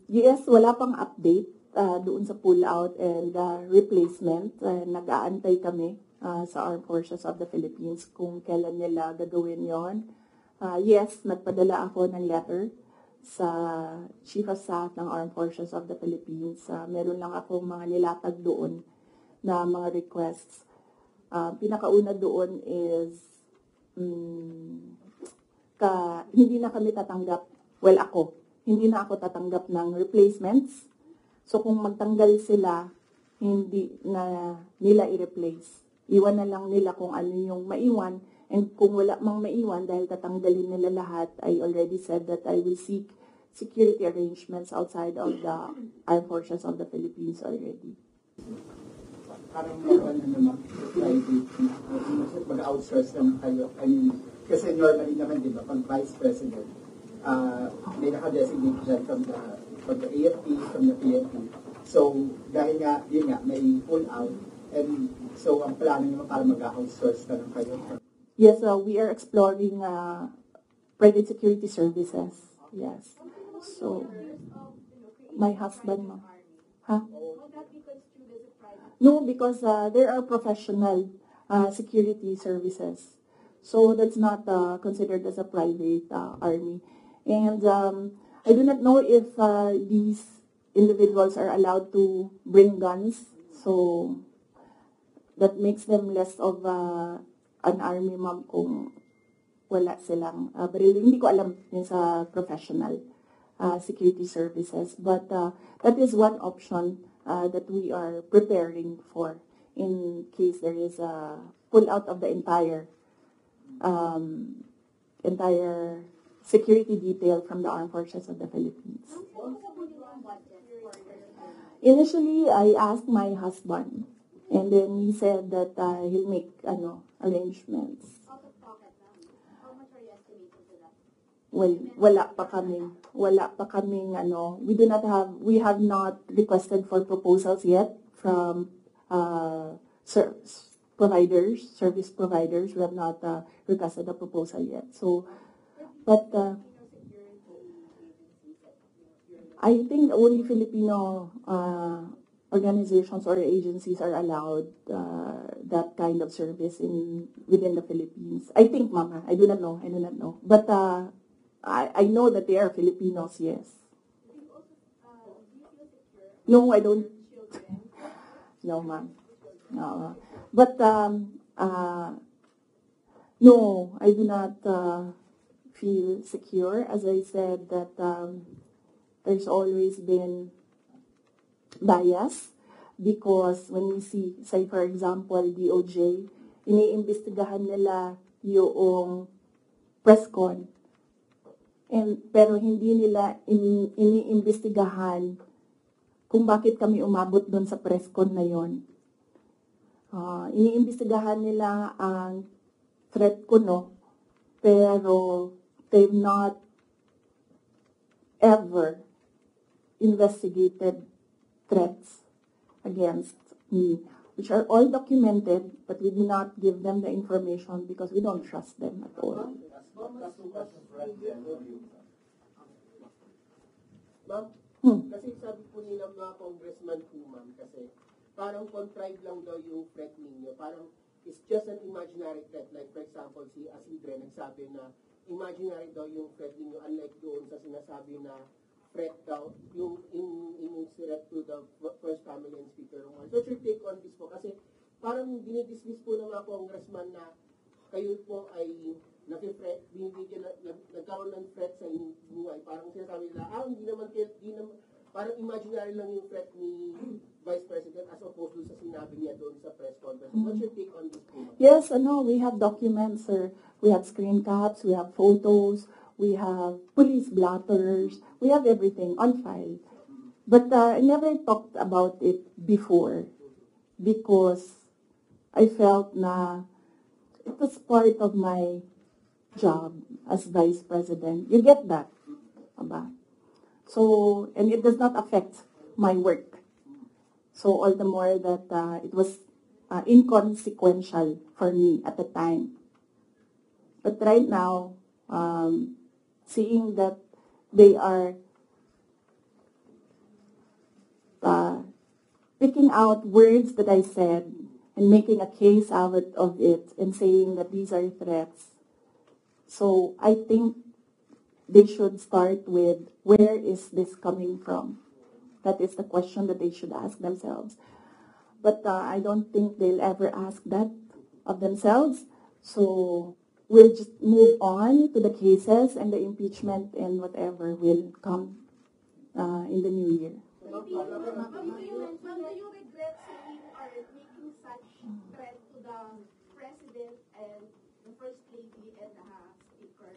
Yes, wala pang update doon sa pull-out and replacement. Nag-aantay kami sa Armed Forces of the Philippines kung kailan nila gagawin yon. Yes, nagpadala ako ng letter sa Chief of Staff ng Armed Forces of the Philippines. Meron lang akong mga nilatag doon na mga requests. Pinakauna doon is hindi na kami tatanggap, hindi na ako tatanggap ng replacements. So kung magtanggal sila, hindi na nila i-replace. Iwan na lang nila kung ano yung maiwan. And kung wala mang maiwan, dahil tatanggalin nila lahat, I already said that I will seek security arrangements outside of the Armed Forces of the Philippines already. Parang private mag-outsource naman kayo. I mean, kasi normally naman, di ba, pag Vice President, may naka-designate dyan from the AFP, from the PNP. So, dahil nga, yun nga, may pull-out, and so ang plano naman para mag-outsource na lang kayo. Yes, we are exploring private security services. Yes. So, my husband, huh? No, because there are professional security services. So that's not considered as a private army. And I do not know if these individuals are allowed to bring guns. So that makes them less of an army ma'am kung wala silang baril. Hindi ko alam yun sa professional security services. But that is one option that we are preparing for in case there is a pull out of the entire security detail from the Armed Forces of the Philippines. Initially, I asked my husband, and then he said that he'll make arrangements. Well, wala pa kaming we have not requested for proposals yet from service providers. We have not requested a proposal yet. So, but I think only Filipino organizations or agencies are allowed that kind of service within the Philippines. I think, Mama, I do not know. But I know that they are Filipinos, yes. No, I don't. No, ma'am. No. But no, I do not feel secure. As I said, that there's always been bias because when we see, say for example, DOJ, iniimbestigahan nila yung press con. Pero hindi nila iniimbestigahan kung bakit kami umabot doon sa press con na yon. Iniimbestigahan nila ang threat ko, no? Pero they've not ever investigated threats against me, which are all documented, but we do not give them the information because we don't trust them at all. Ma'am, kasi sabi po nila mga congressman po, ma'am, kasi parang contrived lang daw yung threat ninyo. Parang it's just an imaginary threat. Like for example, si Asidre nagsabi na imaginary daw yung threat ninyo, unlike doon sa sinasabi na threat daw, yung threat to the First Family and Speaker Rongan. So what's your take on this po? Kasi parang dinidismiss po ng mga congressman na kayo po ay nag-threat, nagkaroon ng threat sa inyong buhay. Parang sinasabi nila, hindi naman, parang imaginary lang yung threat ni Vice President as opposed to sa sinabi niya doon sa press conference. What's your take on this? Yes, we have documents, sir. We have screen caps, we have photos, we have police blotters, we have everything on file. But I never talked about it before because I felt na it was part of my job as Vice President. You get that? Aba? So, and it does not affect my work. So, all the more that it was inconsequential for me at the time. But right now, seeing that they are picking out words that I said and making a case out of it and saying that these are threats. So I think they should start with, where is this coming from? That is the question that they should ask themselves. But I don't think they'll ever ask that of themselves. So we'll just move on to the cases and the impeachment and whatever will come in the new year. Do you regret saying or making such threat to the President and the First Lady and the Speaker?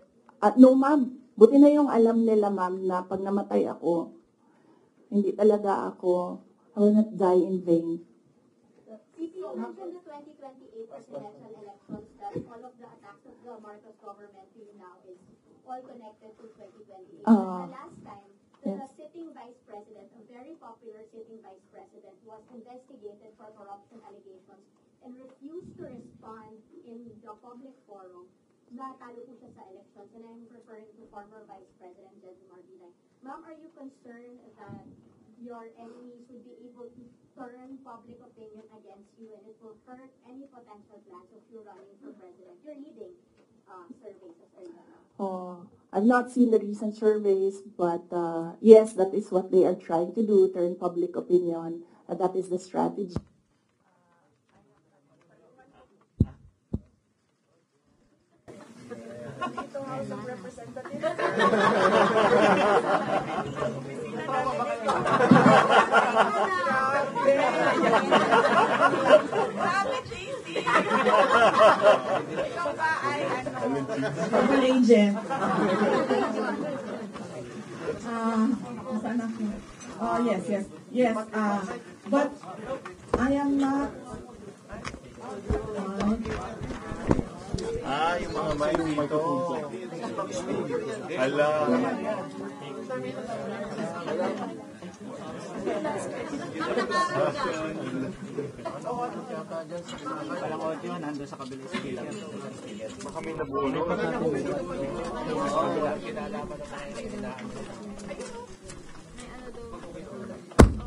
No, ma'am. Buti na yung alam nila, ma'am, na pag namatay ako, hindi talaga ako, I will not die in vain. You mentioned the 2028 presidential elections that all of the attacks of the Marcos government now is all connected to 2028. The last time, the sitting vice president, a very popular sitting vice president, was investigated for corruption allegations and refused to respond in the public forum. Natalo po siya sa elections, and I'm referring to former Vice President Jejomar Binay. Ma'am, are you concerned that your enemies would be able to turn public opinion against you and it will hurt any potential plans of you running for president? You're leading surveys as earlier. I've not seen the recent surveys, but yes, that is what they are trying to do, turn public opinion. That is the strategy. House of Representatives. Agent. Oh, yes. But I am not. Yung mga mic dito. Hala. Palang audio, nandun sa kabilang sila. Baka may nabuno.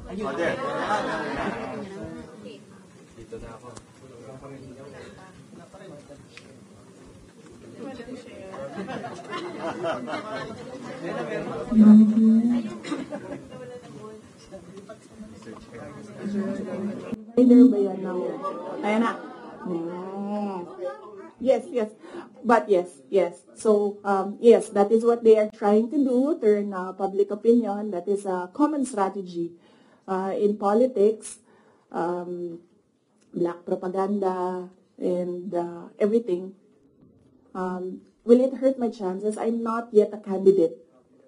Ayun. Dito na ako. Either ba yan now? Ayan na. Yes. But yes. So, yes, that is what they are trying to do, turn public opinion. That is a common strategy in politics, black propaganda, and everything. Will it hurt my chances? I'm not yet a candidate.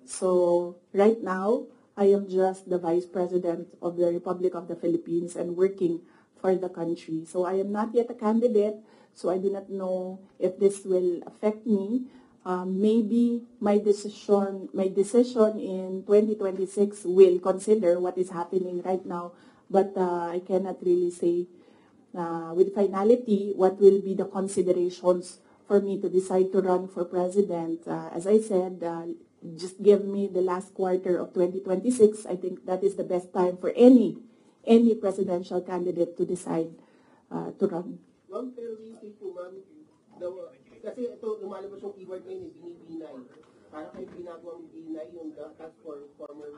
So, right now, I am just the Vice President of the Republic of the Philippines and working for the country. So I am not yet a candidate, so I do not know if this will affect me. Maybe my decision in 2026 will consider what is happening right now, but I cannot really say with finality what will be the considerations for me to decide to run for president. As I said, just give me the last quarter of 2026. I think that is the best time for any presidential candidate to decide to run. Ma'am, pero isip po, ma'am, kasi ito, lumalabas yung keyword ngayon, binibinay. Para kayo ginagawang binay yung task for former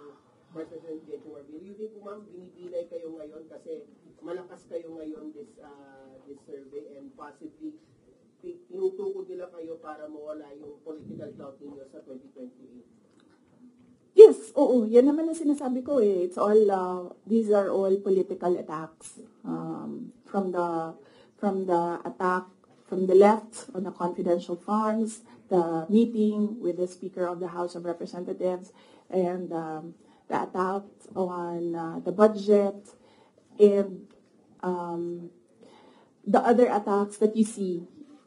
Vice President Jejomar Binay. You think po, ma'am, binibinay kayo ngayon kasi malakas kayo ngayon this survey and possibly tinutukod nila kayo para mawala yung political clout ninyo sa 2028? Yes, oo. Yan naman ang sinasabi ko eh. It's all, these are all political attacks. From the attack from the left on the confidential funds, the meeting with the Speaker of the House of Representatives, and the attack on the budget, and the other attacks that you see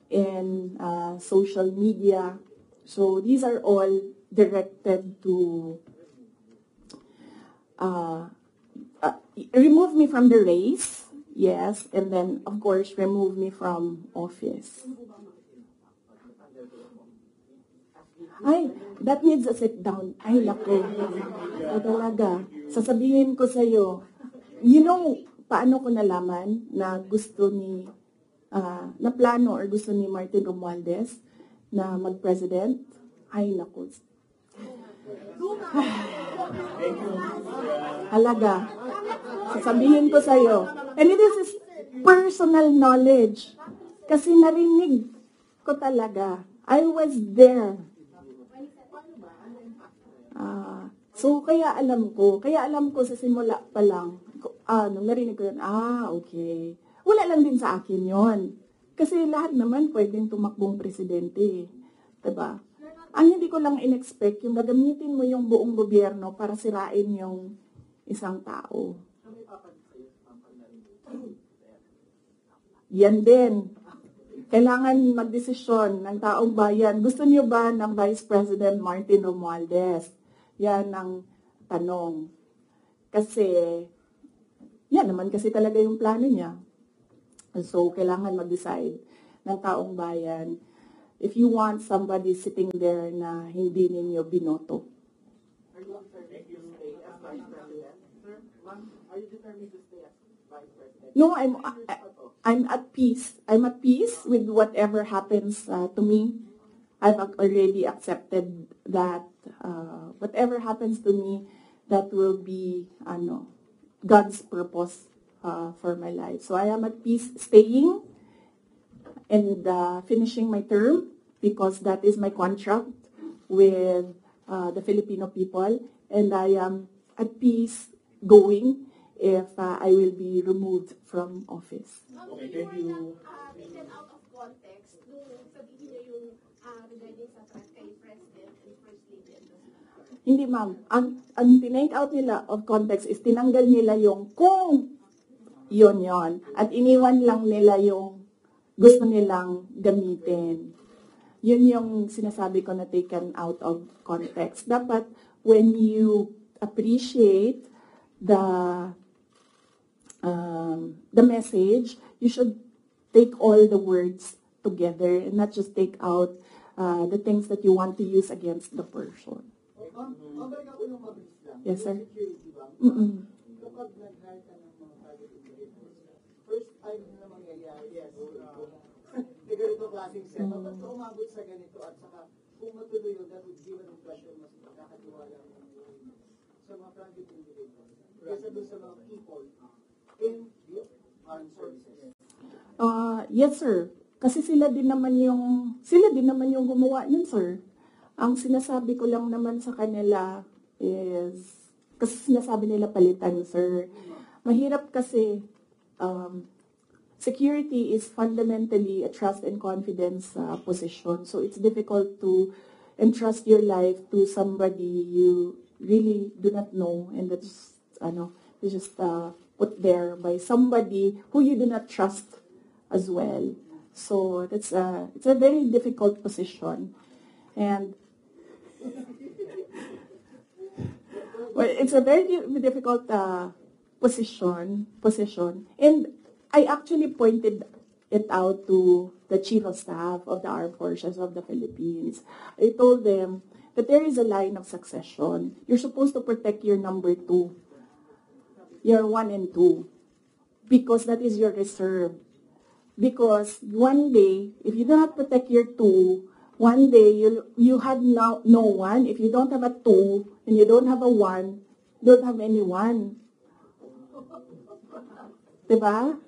in social media. So these are all directed to remove me from the race, yes, and then, of course, remove me from office. Ay, that needs a sit down. Ay, lako. So talaga, sasabihin ko sa'yo, paano ko nalaman na gusto ni, na plano or gusto ni Martin Romualdez na mag-president? Ay, naku. Halaga. Sasabihin ko sa'yo. And this is personal knowledge. Kasi narinig ko talaga. I was there. So, kaya alam ko sa simula pa lang, nung narinig ko yun, okay. Wala lang din sa akin yon. Kasi lahat naman pwedeng tumakbong presidente. Diba? Ang hindi ko lang in-expect, yung gagamitin mo yung buong gobyerno para sirain yung isang tao. Yan din. Kailangan magdesisyon ng taong bayan. Gusto niyo ba ng Vice President Martin Romualdez? Yan ang tanong. Kasi, yan naman kasi talaga yung plano niya. So, kailangan mag-decide ng taong bayan if you want somebody sitting there na hindi ninyo binoto. Are you determined to stay as Vice President? Sir, ma'am, are you determined to stay as Vice President? No, I'm at peace. I'm at peace with whatever happens to me. I've already accepted that whatever happens to me, that will be God's purpose for my life. So I am at peace staying and finishing my term because that is my contract with the Filipino people, and I am at peace going if I will be removed from office. Okay, thank you. Taken out of context, nung sabihin niyo yung regarding sa threat kay President and First Lady and Hindi, ma'am. Ang tinake out nila of context is tinanggal nila yung kung yon. At iniwan lang nila yung gusto nilang gamitin. Yun yung sinasabi ko na taken out of context. Dapat, when you appreciate the message, you should take all the words together and not just take out the things that you want to use against the person. Mabalik ako ng mabilis lang. Yes, sir. Security ba? Kapag nag-hire ka ng mga private individuals, first time na mangyayari, yes. May ganito klaseng setup. Ba't ka umabot sa ganito at saka kung matuloy yun, that would give an impression mas makakatiwala sa mga private individuals. Kesa doon sa mga people in the armed services. Yes, sir. Kasi sila din naman yung gumawa nun, sir. Ang sinasabi ko lang naman sa kanila is, kasi sinasabi nila palitan, sir. Mahirap kasi, security is fundamentally a trust and confidence position. So it's difficult to entrust your life to somebody you really do not know, and that's, just put there by somebody who you do not trust as well. So it's a very difficult position. And well, it's a very difficult position, and I actually pointed it out to the Chief of Staff of the Armed Forces of the Philippines. I told them that there is a line of succession. You're supposed to protect your number 2, your 1 and 2, because that is your reserve. Because one day, if you do not protect your 2, one day you have no 1. If you don't have a 2 and you don't have a 1, you don't have anyone. Diba?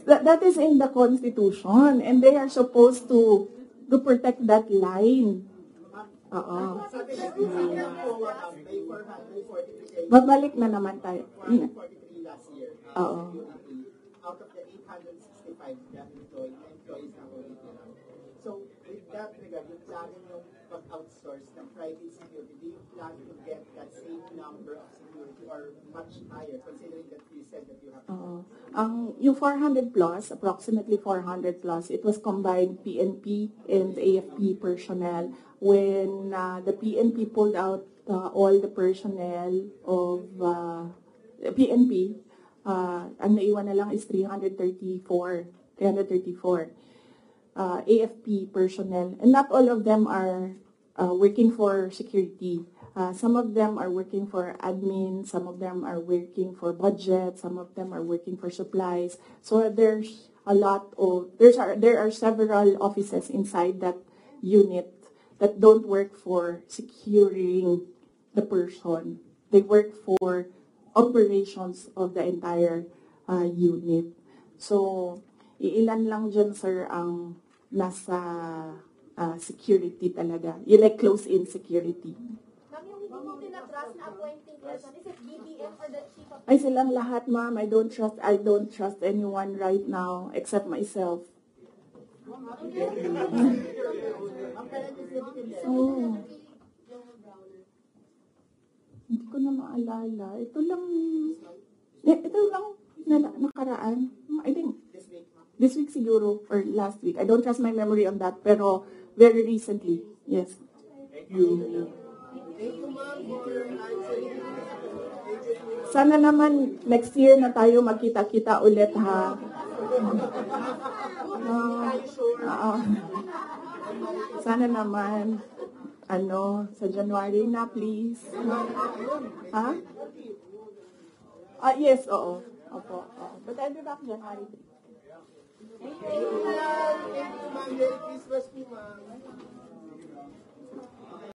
That is in the Constitution, and they are supposed to protect that line. Babalik na naman tayo. 443 last year. Out of the 865 that employees na original. So, with that regard, yung plano yung pag-outsource ng private security, do you plan to get that same number of security or much higher, considering that you said that you have yung 400 plus, approximately 400 plus, it was combined PNP and AFP personnel. When the PNP pulled out all the personnel of PNP, ang naiwan na lang is 334 AFP personnel. And not all of them are working for security. Some of them are working for admin, some of them are working for budget, some of them are working for supplies. So there's a lot of, there are several offices inside that unit that don't work for securing the person. They work for operations of the entire unit. So, iilan lang dyan, sir, ang nasa security talaga. You like close-in security. Ma'am, yung hindi mo tinatrust na appointing person, is it BBM or the chief of... Ay, silang lahat, ma'am. I don't trust anyone right now except myself. Oh. Hindi ko na maalala. Ito lang nakaraan. I think this week siguro or last week. I don't trust my memory on that, pero very recently. Yes. Thank you, ma'am, for answering. Sana naman next year na tayo magkita-kita ulit, ha? Sana naman, sa January na, please. Ha? Yes, oo. Opo. But I'll be back January 3. Thank you, ma'am. Merry Christmas po, ma'am.